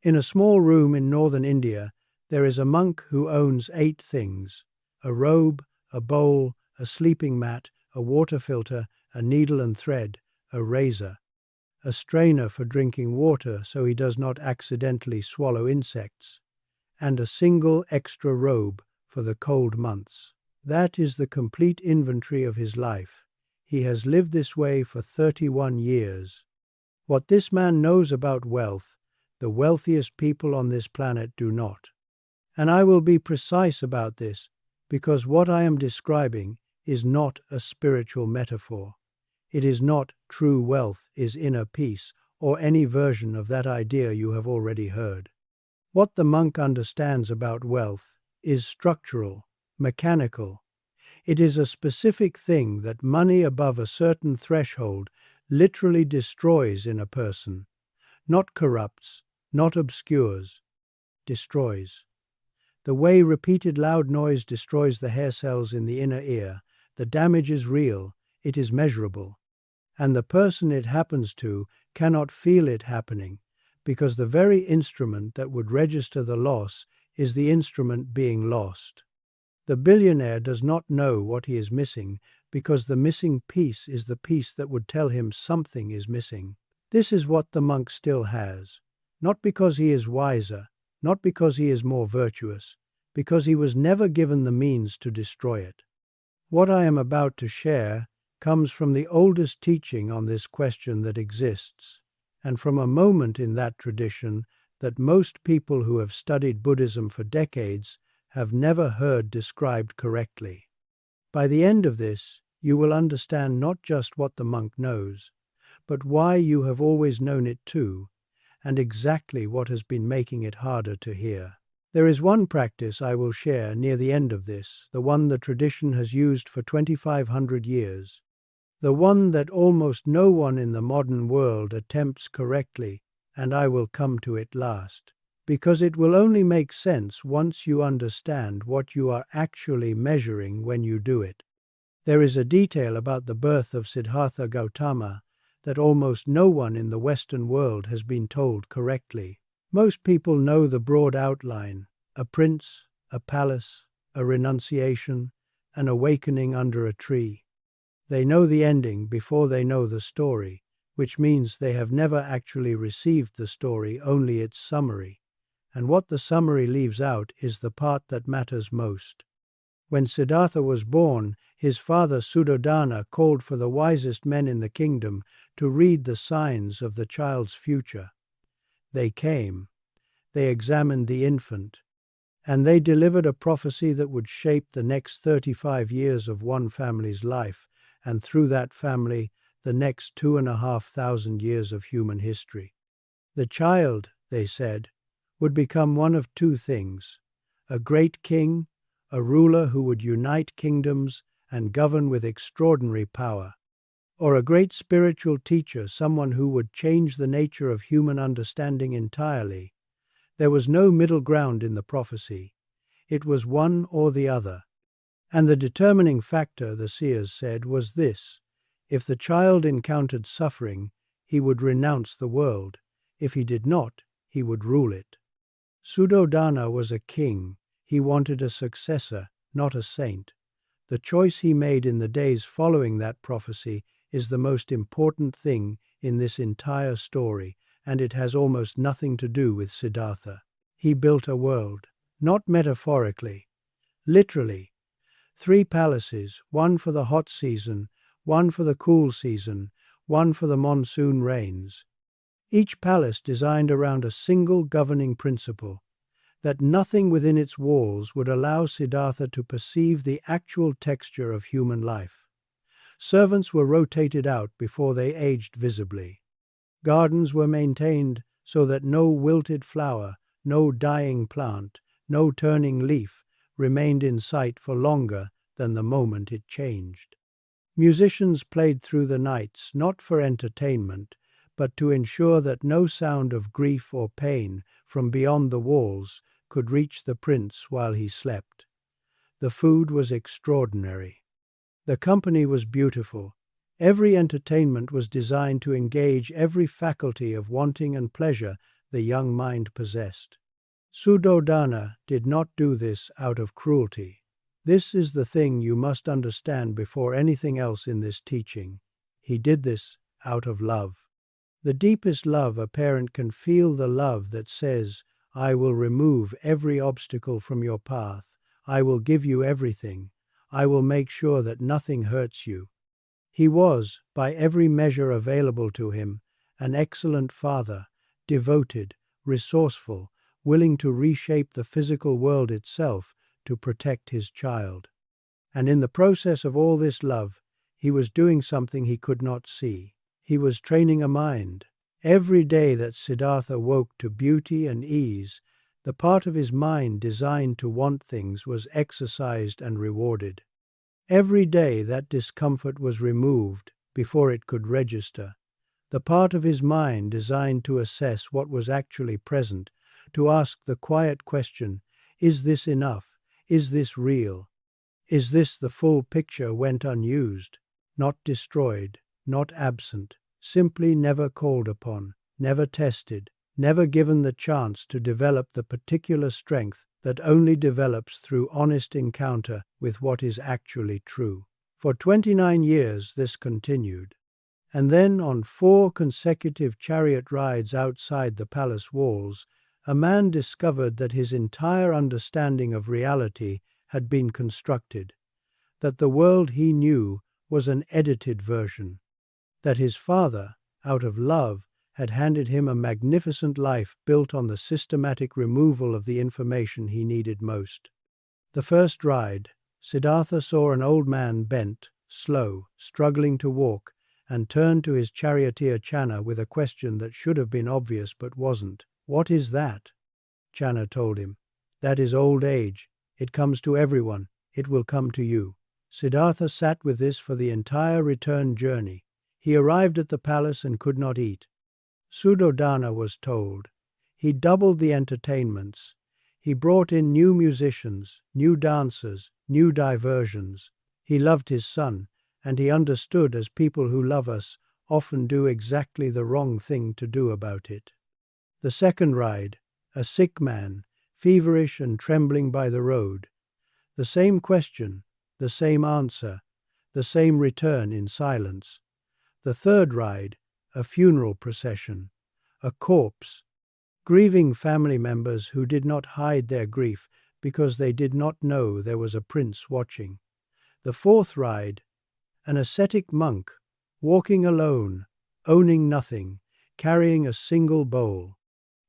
In a small room in northern India, there is a monk who owns 8 things: a robe, a bowl, a sleeping mat, a water filter, a needle and thread, a razor, a strainer for drinking water so he does not accidentally swallow insects, and a single extra robe for the cold months. That is the complete inventory of his life. He has lived this way for 31 years. What this man knows about wealth, the wealthiest people on this planet do not. And I will be precise about this, because what I am describing is not a spiritual metaphor. It is not true wealth is inner peace, or any version of that idea you have already heard. What the monk understands about wealth is structural, mechanical. It is a specific thing that money above a certain threshold literally destroys in a person, not corrupts, not obscures, destroys. The way repeated loud noise destroys the hair cells in the inner ear, the damage is real, it is measurable. And the person it happens to cannot feel it happening, because the very instrument that would register the loss is the instrument being lost. The billionaire does not know what he is missing, because the missing piece is the piece that would tell him something is missing. This is what the monk still has, not because he is wiser, not because he is more virtuous, because he was never given the means to destroy it. What I am about to share comes from the oldest teaching on this question that exists, and from a moment in that tradition that most people who have studied Buddhism for decades have never heard described correctly. By the end of this, you will understand not just what the monk knows, but why you have always known it too, and exactly what has been making it harder to hear. There is one practice I will share near the end of this, the one the tradition has used for 2,500 years, the one that almost no one in the modern world attempts correctly, and I will come to it last, because it will only make sense once you understand what you are actually measuring when you do it. There is a detail about the birth of Siddhartha Gautama that almost no one in the Western world has been told correctly. Most people know the broad outline: a prince, a palace, a renunciation, an awakening under a tree. They know the ending before they know the story, which means they have never actually received the story, only its summary. And what the summary leaves out is the part that matters most. When Siddhartha was born, his father Suddhodana called for the wisest men in the kingdom to read the signs of the child's future. They came, they examined the infant, and they delivered a prophecy that would shape the next 35 years of one family's life, and through that family, the next 2,500 years of human history. The child, they said, would become one of 2 things: a great king, a ruler who would unite kingdoms and govern with extraordinary power, or a great spiritual teacher, someone who would change the nature of human understanding entirely. There was no middle ground in the prophecy. It was one or the other. And the determining factor, the seers said, was this: if the child encountered suffering, he would renounce the world. If he did not, he would rule it. Suddhodana was a king. He wanted a successor, not a saint. The choice he made in the days following that prophecy is the most important thing in this entire story, and it has almost nothing to do with Siddhartha. He built a world, not metaphorically, literally. 3 palaces, one for the hot season, one for the cool season, one for the monsoon rains. Each palace designed around a single governing principle: that nothing within its walls would allow Siddhartha to perceive the actual texture of human life. Servants were rotated out before they aged visibly. Gardens were maintained so that no wilted flower, no dying plant, no turning leaf remained in sight for longer than the moment it changed. Musicians played through the nights, not for entertainment, but to ensure that no sound of grief or pain from beyond the walls could reach the prince while he slept. The food was extraordinary. The company was beautiful. Every entertainment was designed to engage every faculty of wanting and pleasure the young mind possessed. Suddhodana did not do this out of cruelty. This is the thing you must understand before anything else in this teaching. He did this out of love. The deepest love a parent can feel, the love that says, I will remove every obstacle from your path. I will give you everything. I will make sure that nothing hurts you. He was, by every measure available to him, an excellent father, devoted, resourceful, willing to reshape the physical world itself to protect his child. And in the process of all this love, he was doing something he could not see. He was training a mind. Every day that Siddhartha woke to beauty and ease, the part of his mind designed to want things was exercised and rewarded. Every day that discomfort was removed before it could register. The part of his mind designed to assess what was actually present, to ask the quiet question, is this enough? Is this real? Is this the full picture, went unused, not destroyed, not absent, simply never called upon, never tested, never given the chance to develop the particular strength that only develops through honest encounter with what is actually true. For 29 years this continued. And then on 4 consecutive chariot rides outside the palace walls, a man discovered that his entire understanding of reality had been constructed, that the world he knew was an edited version, that his father, out of love, had handed him a magnificent life built on the systematic removal of the information he needed most. The first ride, Siddhartha saw an old man bent, slow, struggling to walk, and turned to his charioteer Channa with a question that should have been obvious but wasn't. What is that? Channa told him. That is old age. It comes to everyone. It will come to you. Siddhartha sat with this for the entire return journey. He arrived at the palace and could not eat. Suddhodana was told. He doubled the entertainments. He brought in new musicians, new dancers, new diversions. He loved his son, and he understood, as people who love us often do exactly the wrong thing to do about it. The second ride, a sick man, feverish and trembling by the road. The same question, the same answer, the same return in silence. The third ride, a funeral procession, a corpse, grieving family members who did not hide their grief because they did not know there was a prince watching. The fourth ride, an ascetic monk, walking alone, owning nothing, carrying a single bowl.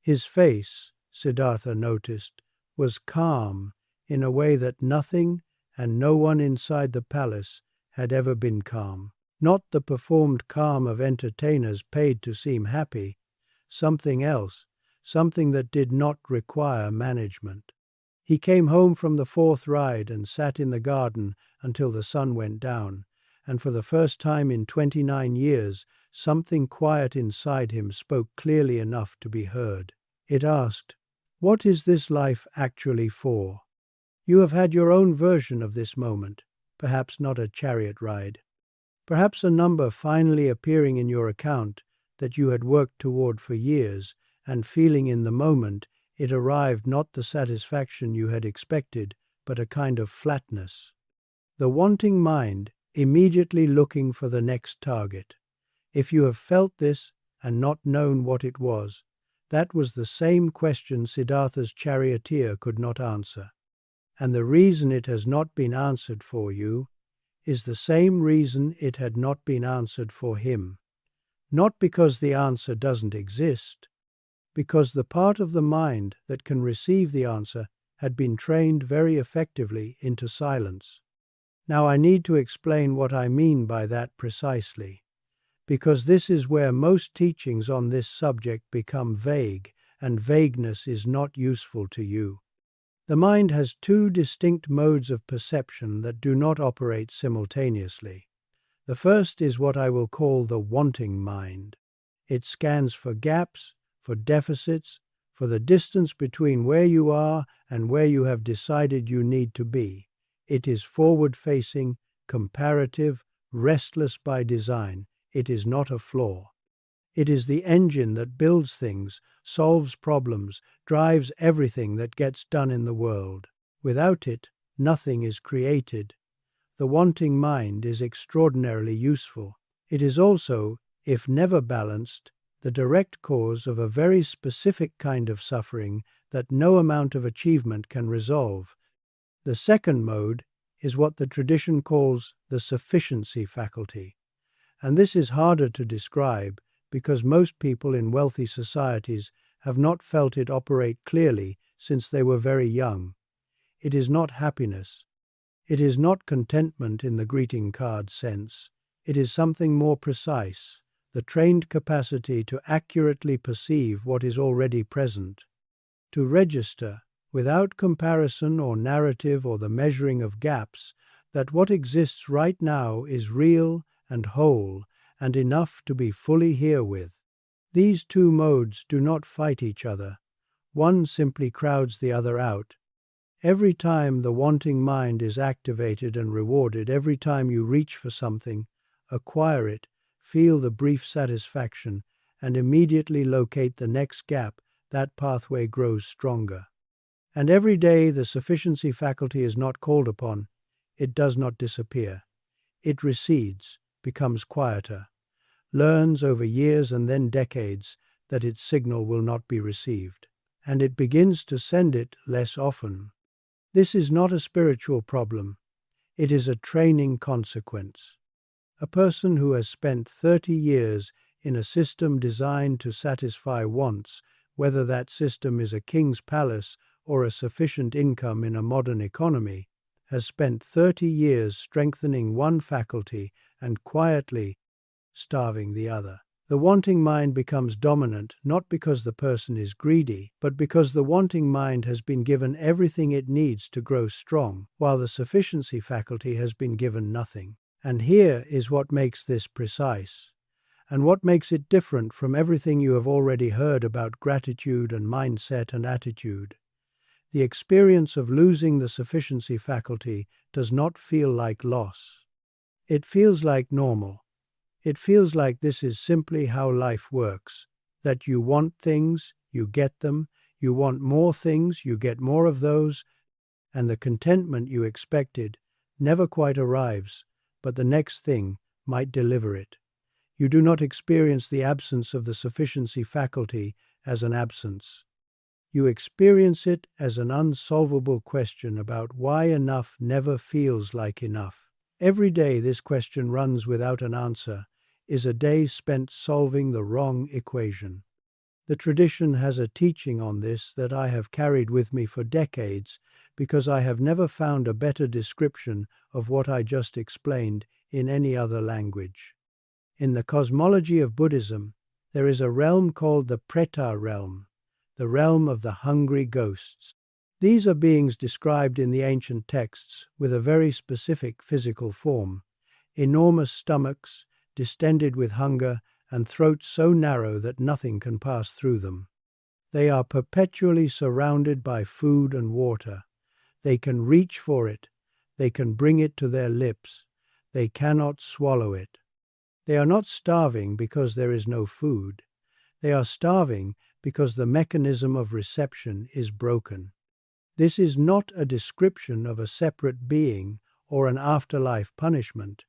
His face, Siddhartha noticed, was calm in a way that nothing and no one inside the palace had ever been calm. Not the performed calm of entertainers paid to seem happy, something else, something that did not require management. He came home from the fourth ride and sat in the garden until the sun went down, and for the first time in 29 years, something quiet inside him spoke clearly enough to be heard. It asked, "What is this life actually for?" You have had your own version of this moment, perhaps not a chariot ride. Perhaps a number finally appearing in your account that you had worked toward for years, and feeling in the moment it arrived not the satisfaction you had expected, but a kind of flatness. The wanting mind immediately looking for the next target. If you have felt this and not known what it was, that was the same question Siddhartha's charioteer could not answer. And the reason it has not been answered for you is the same reason it had not been answered for him. Not because the answer doesn't exist, because the part of the mind that can receive the answer had been trained very effectively into silence. Now I need to explain what I mean by that precisely, because this is where most teachings on this subject become vague, and vagueness is not useful to you. The mind has 2 distinct modes of perception that do not operate simultaneously. The first is what I will call the wanting mind. It scans for gaps, for deficits, for the distance between where you are and where you have decided you need to be. It is forward-facing, comparative, restless by design. It is not a flaw. It is the engine that builds things solves problems, drives everything that gets done in the world. Without it, nothing is created. The wanting mind is extraordinarily useful. It is also, if never balanced, the direct cause of a very specific kind of suffering that no amount of achievement can resolve. The second mode is what the tradition calls the sufficiency faculty, and this is harder to describe because most people in wealthy societies have not felt it operate clearly since they were very young. It is not happiness. It is not contentment in the greeting card sense. It is something more precise, the trained capacity to accurately perceive what is already present, to register, without comparison or narrative or the measuring of gaps, that what exists right now is real and whole and enough to be fully here with. These two modes do not fight each other. One simply crowds the other out. Every time the wanting mind is activated and rewarded, every time you reach for something, acquire it, feel the brief satisfaction, and immediately locate the next gap, that pathway grows stronger. And every day the sufficiency faculty is not called upon, it does not disappear. It recedes, becomes quieter, learns over years and then decades that its signal will not be received, and it begins to send it less often. This is not a spiritual problem, it is a training consequence. A person who has spent 30 years in a system designed to satisfy wants, whether that system is a king's palace or a sufficient income in a modern economy, has spent 30 years strengthening one faculty and quietly starving the other. The wanting mind becomes dominant not because the person is greedy, but because the wanting mind has been given everything it needs to grow strong, while the sufficiency faculty has been given nothing. And here is what makes this precise, and what makes it different from everything you have already heard about gratitude and mindset and attitude. The experience of losing the sufficiency faculty does not feel like loss. It feels like normal. It feels like this is simply how life works, that you want things, you get them, you want more things, you get more of those, and the contentment you expected never quite arrives, but the next thing might deliver it. You do not experience the absence of the sufficiency faculty as an absence. You experience it as an unsolvable question about why enough never feels like enough. Every day this question runs without an answer is a day spent solving the wrong equation. The tradition has a teaching on this that I have carried with me for decades because I have never found a better description of what I just explained in any other language. In the cosmology of Buddhism, there is a realm called the Preta realm, the realm of the hungry ghosts. These are beings described in the ancient texts with a very specific physical form, enormous stomachs, distended with hunger, and throats so narrow that nothing can pass through them. They are perpetually surrounded by food and water. They can reach for it. They can bring it to their lips. They cannot swallow it. They are not starving because there is no food. They are starving because the mechanism of reception is broken. This is not a description of a separate being or an afterlife punishment.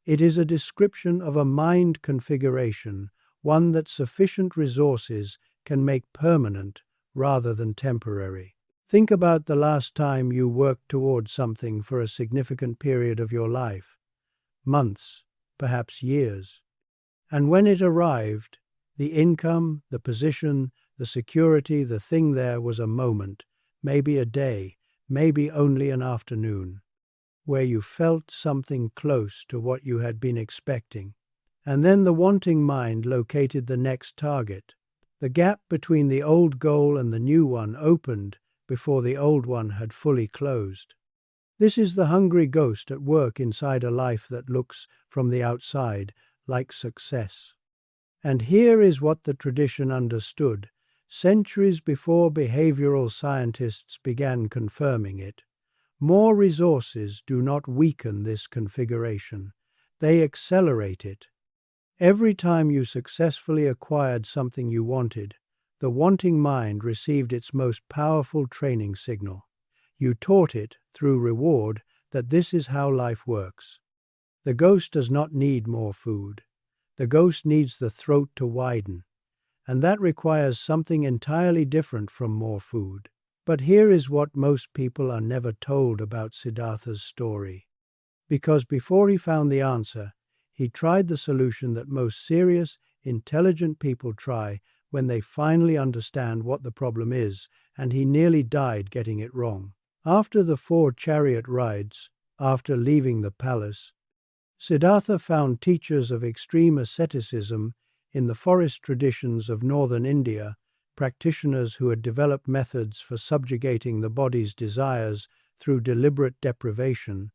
It is a description of a mind configuration, one that sufficient resources can make permanent rather than temporary. Think about the last time you worked towards something for a significant period of your life. Months, perhaps years. And when it arrived, the income, the position, the security, the thing there was a moment, maybe a day, maybe only an afternoon, where you felt something close to what you had been expecting. And then the wanting mind located the next target. The gap between the old goal and the new one opened before the old one had fully closed. This is the hungry ghost at work inside a life that looks, from the outside, like success. And here is what the tradition understood, centuries before behavioral scientists began confirming it. More resources do not weaken this configuration. They accelerate it. Every time you successfully acquired something you wanted, The wanting mind received its most powerful training signal. You taught it, through reward, that this is how life works. The ghost does not need more food. The ghost needs the throat to widen. And that requires something entirely different from more food. But here is what most people are never told about Siddhartha's story. Because before he found the answer, he tried the solution that most serious, intelligent people try when they finally understand what the problem is, and he nearly died getting it wrong. After the 4 chariot rides, after leaving the palace, Siddhartha found teachers of extreme asceticism in the forest traditions of northern India, practitioners who had developed methods for subjugating the body's desires through deliberate deprivation.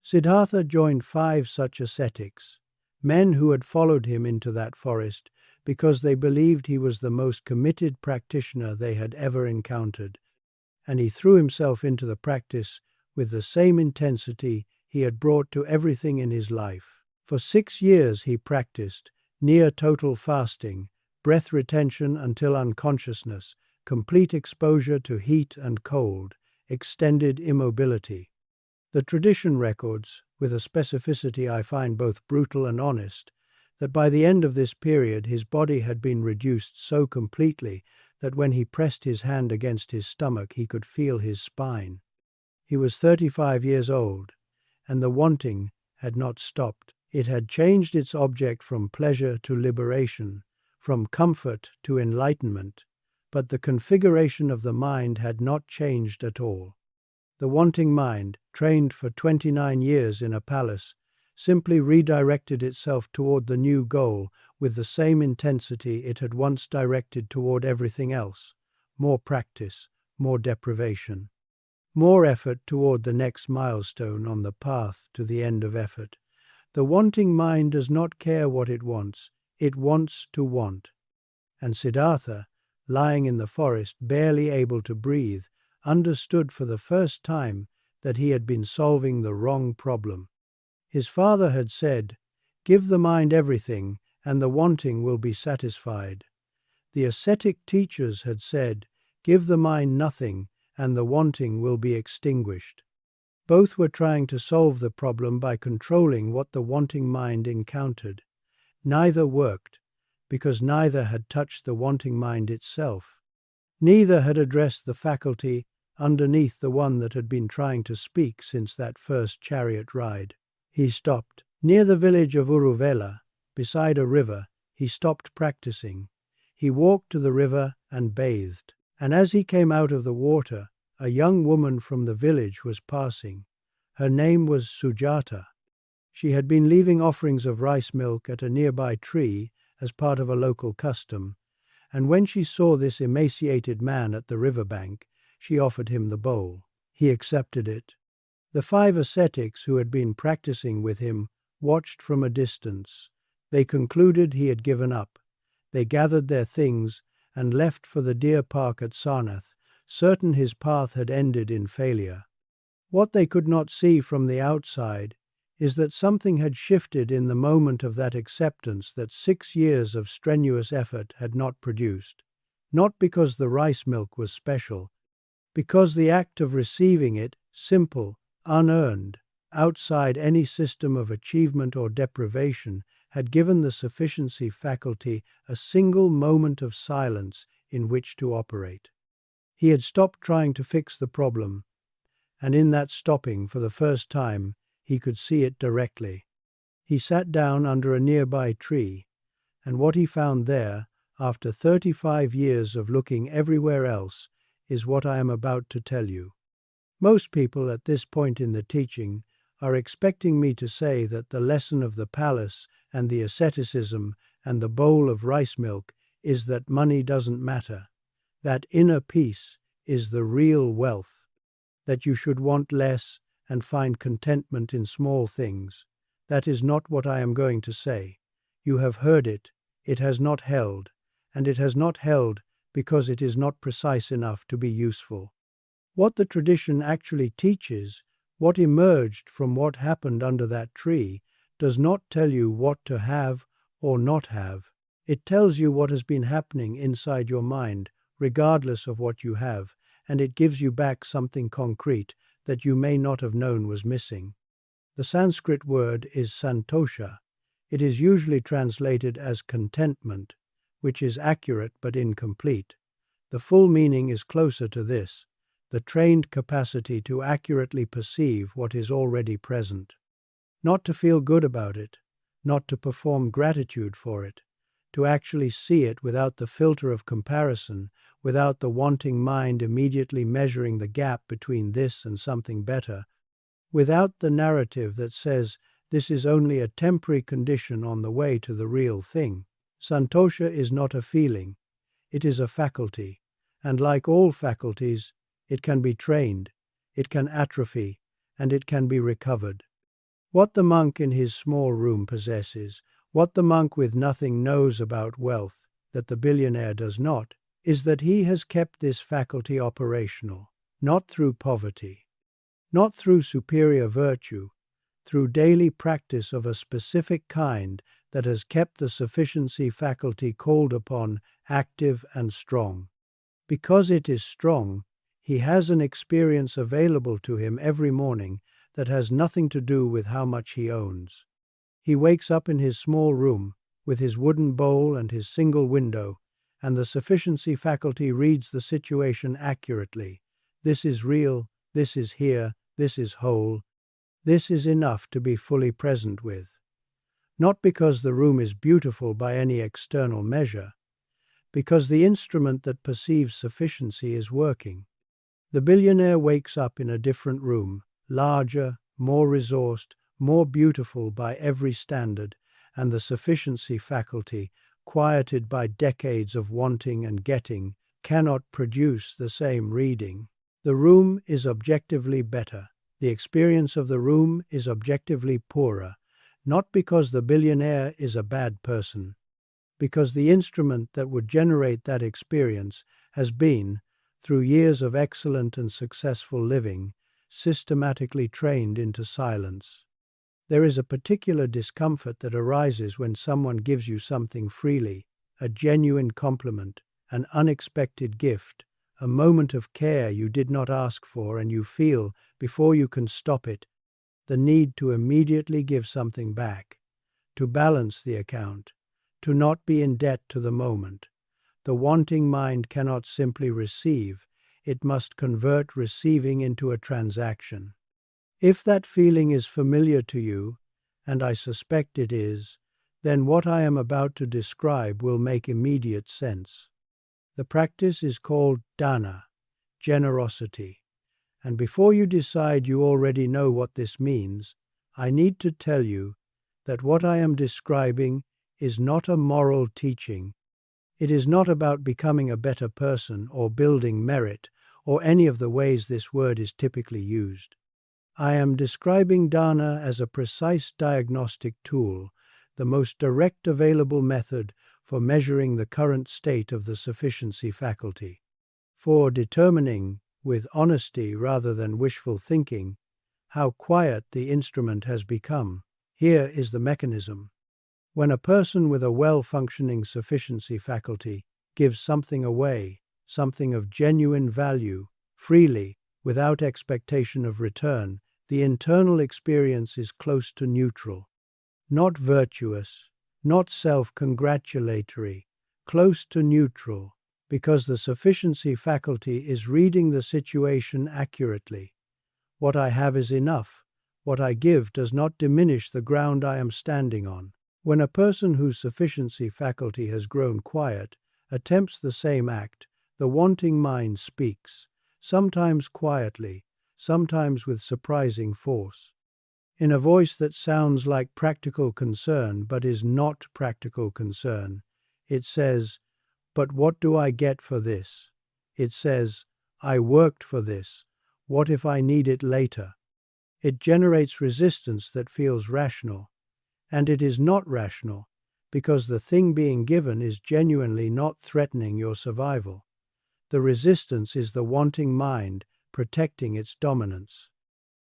Siddhartha joined 5 such ascetics, men who had followed him into that forest because they believed he was the most committed practitioner they had ever encountered, and he threw himself into the practice with the same intensity he had brought to everything in his life. For 6 years he practiced near total fasting, breath retention until unconsciousness, complete exposure to heat and cold, extended immobility. The tradition records, with a specificity I find both brutal and honest, that by the end of this period his body had been reduced so completely that when he pressed his hand against his stomach he could feel his spine. He was 35 years old, and the wanting had not stopped. It had changed its object from pleasure to liberation, from comfort to enlightenment, but the configuration of the mind had not changed at all. The wanting mind, trained for 29 years in a palace, simply redirected itself toward the new goal with the same intensity it had once directed toward everything else: more practice, more deprivation, more effort toward the next milestone on the path to the end of effort. The wanting mind does not care what it wants to want. And Siddhartha, lying in the forest, barely able to breathe, understood for the first time that he had been solving the wrong problem. His father had said, "Give the mind everything, and the wanting will be satisfied." The ascetic teachers had said, "Give the mind nothing, and the wanting will be extinguished." Both were trying to solve the problem by controlling what the wanting mind encountered. Neither worked, because neither had touched the wanting mind itself. Neither had addressed the faculty underneath the one that had been trying to speak since that first chariot ride. He stopped. Near the village of Uruvela, beside a river, he stopped practicing. He walked to the river and bathed. And as he came out of the water, a young woman from the village was passing. Her name was Sujata. She had been leaving offerings of rice milk at a nearby tree as part of a local custom, and when she saw this emaciated man at the riverbank, she offered him the bowl. He accepted it. The 5 ascetics who had been practicing with him watched from a distance. They concluded he had given up. They gathered their things and left for the deer park at Sarnath, certain his path had ended in failure. What they could not see from the outside is that something had shifted in the moment of that acceptance that 6 years of strenuous effort had not produced. Not because the rice milk was special, because the act of receiving it, simple, unearned, outside any system of achievement or deprivation, had given the sufficiency faculty a single moment of silence in which to operate. He had stopped trying to fix the problem, and in that stopping, for the first time, he could see it directly. He sat down under a nearby tree, and what he found there, after 35 years of looking everywhere else, is what I am about to tell you. Most people at this point in the teaching are expecting me to say that the lesson of the palace and the asceticism and the bowl of rice milk is that money doesn't matter, that inner peace is the real wealth, that you should want less and find contentment in small things. That is not what I am going to say. You have heard it, it has not held, and it has not held because it is not precise enough to be useful. What the tradition actually teaches, what emerged from what happened under that tree, does not tell you what to have or not have. It tells you what has been happening inside your mind regardless of what you have, and it gives you back something concrete that you may not have known was missing. The Sanskrit word is santosha. It is usually translated as contentment, which is accurate but incomplete. The full meaning is closer to this: the trained capacity to accurately perceive what is already present. Not to feel good about it, not to perform gratitude for it, to actually see it without the filter of comparison, without the wanting mind immediately measuring the gap between this and something better, without the narrative that says this is only a temporary condition on the way to the real thing. Santosha is not a feeling, it is a faculty, and like all faculties, it can be trained, it can atrophy, and it can be recovered. What the monk in his small room possesses, what the monk with nothing knows about wealth that the billionaire does not, is that he has kept this faculty operational, not through poverty, not through superior virtue, through daily practice of a specific kind that has kept the sufficiency faculty called upon active and strong. Because it is strong, he has an experience available to him every morning that has nothing to do with how much he owns. He wakes up in his small room with his wooden bowl and his single window, and the sufficiency faculty reads the situation accurately. This is real, this is here, this is whole, this is enough to be fully present with. Not because the room is beautiful by any external measure, because the instrument that perceives sufficiency is working. The billionaire wakes up in a different room, larger, more resourced, more beautiful by every standard, and the sufficiency faculty, quieted by decades of wanting and getting, cannot produce the same reading. The room is objectively better. The experience of the room is objectively poorer, not because the billionaire is a bad person, because the instrument that would generate that experience has been, through years of excellent and successful living, systematically trained into silence. There is a particular discomfort that arises when someone gives you something freely, a genuine compliment, an unexpected gift, a moment of care you did not ask for, and you feel, before you can stop it, the need to immediately give something back, to balance the account, to not be in debt to the moment. The wanting mind cannot simply receive, it must convert receiving into a transaction. If that feeling is familiar to you, and I suspect it is, then what I am about to describe will make immediate sense. The practice is called dana, generosity, and before you decide you already know what this means, I need to tell you that what I am describing is not a moral teaching. It is not about becoming a better person or building merit or any of the ways this word is typically used. I am describing dana as a precise diagnostic tool, the most direct available method for measuring the current state of the sufficiency faculty, for determining, with honesty rather than wishful thinking, how quiet the instrument has become. Here is the mechanism. When a person with a well-functioning sufficiency faculty gives something away, something of genuine value, freely, without expectation of return, the internal experience is close to neutral, not virtuous, not self-congratulatory, close to neutral, because the sufficiency faculty is reading the situation accurately. What I have is enough. What I give does not diminish the ground I am standing on. When a person whose sufficiency faculty has grown quiet attempts the same act, the wanting mind speaks, sometimes quietly, sometimes with surprising force. In a voice that sounds like practical concern but is not practical concern, it says, "But what do I get for this?" It says, "I worked for this. What if I need it later?" It generates resistance that feels rational, and it is not rational because the thing being given is genuinely not threatening your survival. The resistance is the wanting mind protecting its dominance.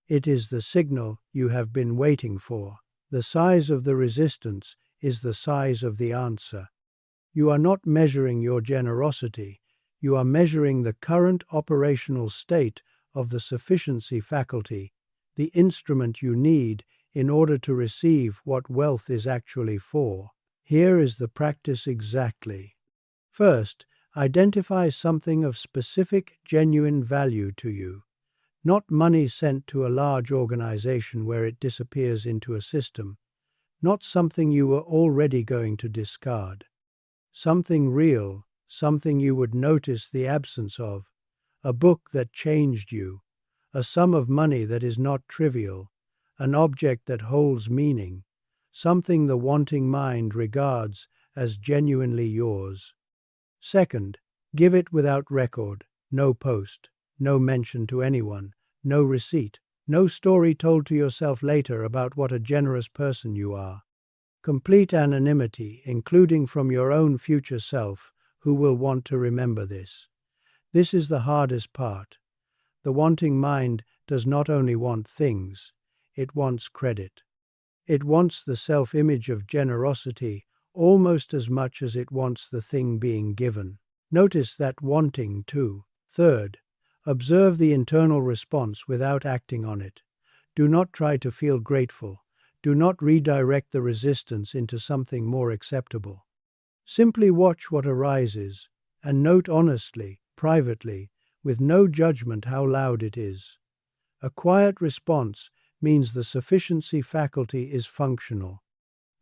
It is the signal you have been waiting for. The size of the resistance is the size of the answer. You are not measuring your generosity, You are measuring the current operational state of the sufficiency faculty, the instrument you need in order to receive what wealth is actually for. Here is the practice exactly. First, identify something of specific, genuine value to you. Not money sent to a large organization where it disappears into a system. Not something you were already going to discard. Something real, something you would notice the absence of. A book that changed you. A sum of money that is not trivial. An object that holds meaning. Something the wanting mind regards as genuinely yours. Second, give it without record, no post, no mention to anyone, no receipt, no story told to yourself later about what a generous person you are. Complete anonymity, including from your own future self, who will want to remember this. This is the hardest part. The wanting mind does not only want things, it wants credit. It wants the self-image of generosity almost as much as it wants the thing being given. Notice that wanting too. Third, observe the internal response without acting on it. Do not try to feel grateful. Do not redirect the resistance into something more acceptable. Simply watch what arises, and note honestly, privately, with no judgment how loud it is. A quiet response means the sufficiency faculty is functional.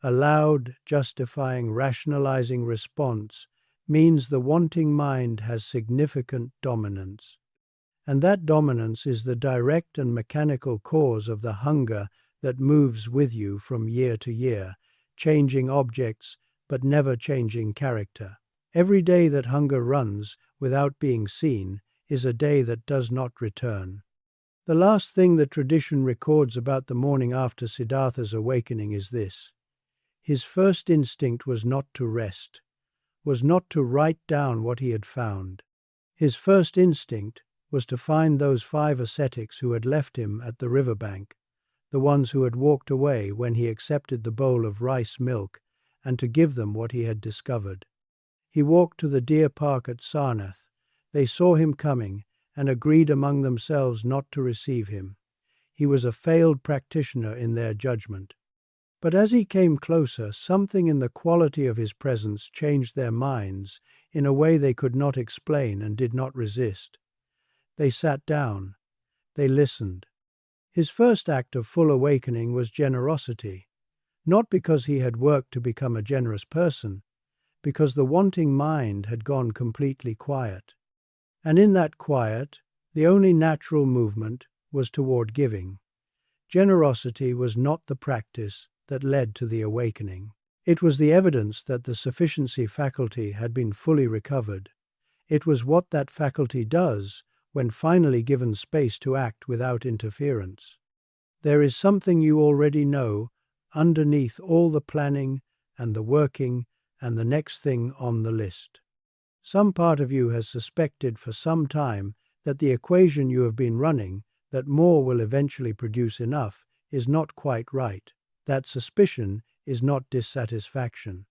A loud, justifying, rationalizing response means the wanting mind has significant dominance. And that dominance is the direct and mechanical cause of the hunger that moves with you from year to year, changing objects but never changing character. Every day that hunger runs without being seen is a day that does not return. The last thing the tradition records about the morning after Siddhartha's awakening is this. His first instinct was not to rest, was not to write down what he had found. His first instinct was to find those 5 ascetics who had left him at the riverbank, the ones who had walked away when he accepted the bowl of rice milk, and to give them what he had discovered. He walked to the deer park at Sarnath. They saw him coming and agreed among themselves not to receive him. He was a failed practitioner in their judgment. But as he came closer, something in the quality of his presence changed their minds in a way they could not explain and did not resist. They sat down. They listened. His first act of full awakening was generosity, not because he had worked to become a generous person, because the wanting mind had gone completely quiet. And in that quiet, the only natural movement was toward giving. Generosity was not the practice that led to the awakening. It was the evidence that the sufficiency faculty had been fully recovered. It was what that faculty does when finally given space to act without interference. There is something you already know underneath all the planning and the working and the next thing on the list. Some part of you has suspected for some time that the equation you have been running, that more will eventually produce enough, is not quite right. That suspicion is not dissatisfaction.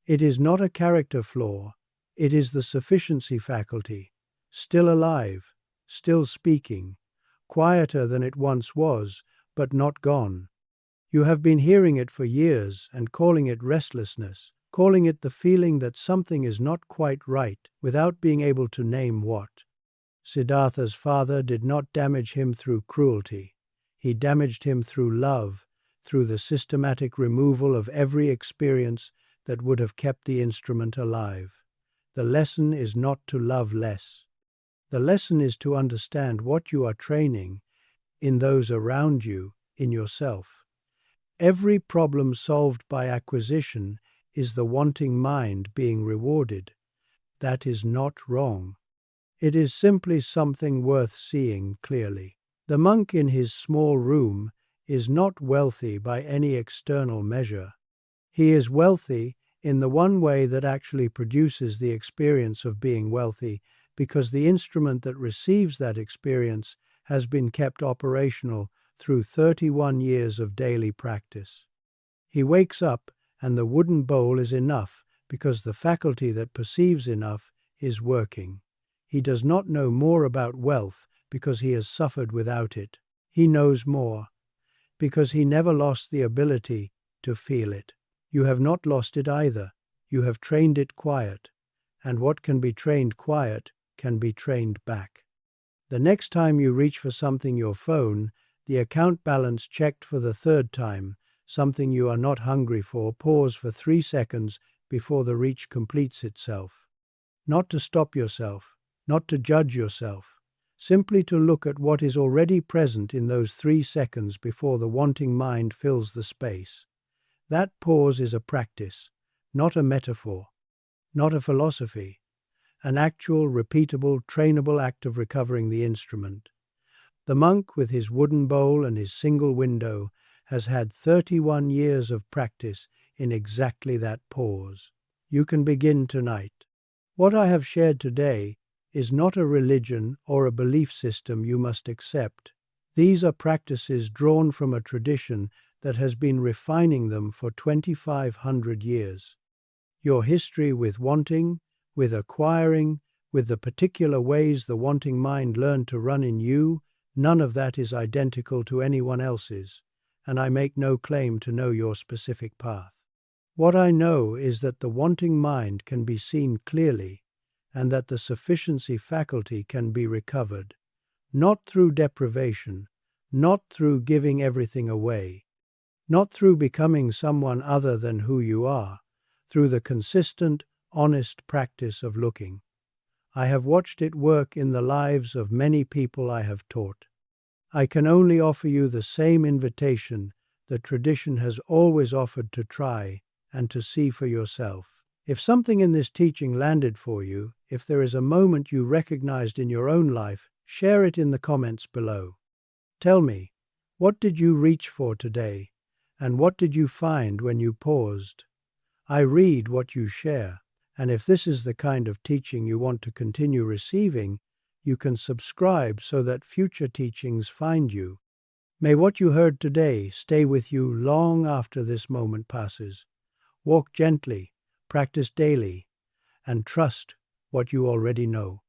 It is not a character flaw. It is the sufficiency faculty, still alive, still speaking, quieter than it once was, but not gone. You have been hearing it for years and calling it restlessness, calling it the feeling that something is not quite right without being able to name what. Siddhartha's father did not damage him through cruelty. He damaged him through love, through the systematic removal of every experience that would have kept the instrument alive. The lesson is not to love less. The lesson is to understand what you are training in those around you, in yourself. Every problem solved by acquisition is the wanting mind being rewarded. That is not wrong. It is simply something worth seeing clearly. The monk in his small room is not wealthy by any external measure. He is wealthy in the one way that actually produces the experience of being wealthy, because the instrument that receives that experience has been kept operational through 31 years of daily practice. He wakes up and the wooden bowl is enough because the faculty that perceives enough is working. He does not know more about wealth because he has suffered without it. He knows more because he never lost the ability to feel it. You have not lost it either. You have trained it quiet, and what can be trained quiet can be trained back. The next time you reach for something, your phone, the account balance checked for the third time, something you are not hungry for, pause for 3 seconds before the reach completes itself. Not to stop yourself, not to judge yourself, simply to look at what is already present in those 3 seconds before the wanting mind fills the space. That pause is a practice, not a metaphor, not a philosophy, an actual, repeatable, trainable act of recovering the instrument. The monk with his wooden bowl and his single window has had 31 years of practice in exactly that pause. You can begin tonight. What I have shared today is not a religion or a belief system you must accept. These are practices drawn from a tradition that has been refining them for 2,500 years. Your history with wanting, with acquiring, with the particular ways the wanting mind learned to run in you, none of that is identical to anyone else's, and I make no claim to know your specific path. What I know is that the wanting mind can be seen clearly, and that the sufficiency faculty can be recovered, not through deprivation, not through giving everything away, not through becoming someone other than who you are, through the consistent, honest practice of looking. I have watched it work in the lives of many people I have taught. I can only offer you the same invitation that tradition has always offered to try and to see for yourself. If something in this teaching landed for you, if there is a moment you recognized in your own life, share it in the comments below. Tell me, what did you reach for today, and what did you find when you paused? I read what you share, and if this is the kind of teaching you want to continue receiving, you can subscribe so that future teachings find you. May what you heard today stay with you long after this moment passes. Walk gently, practice daily, and trust what you already know.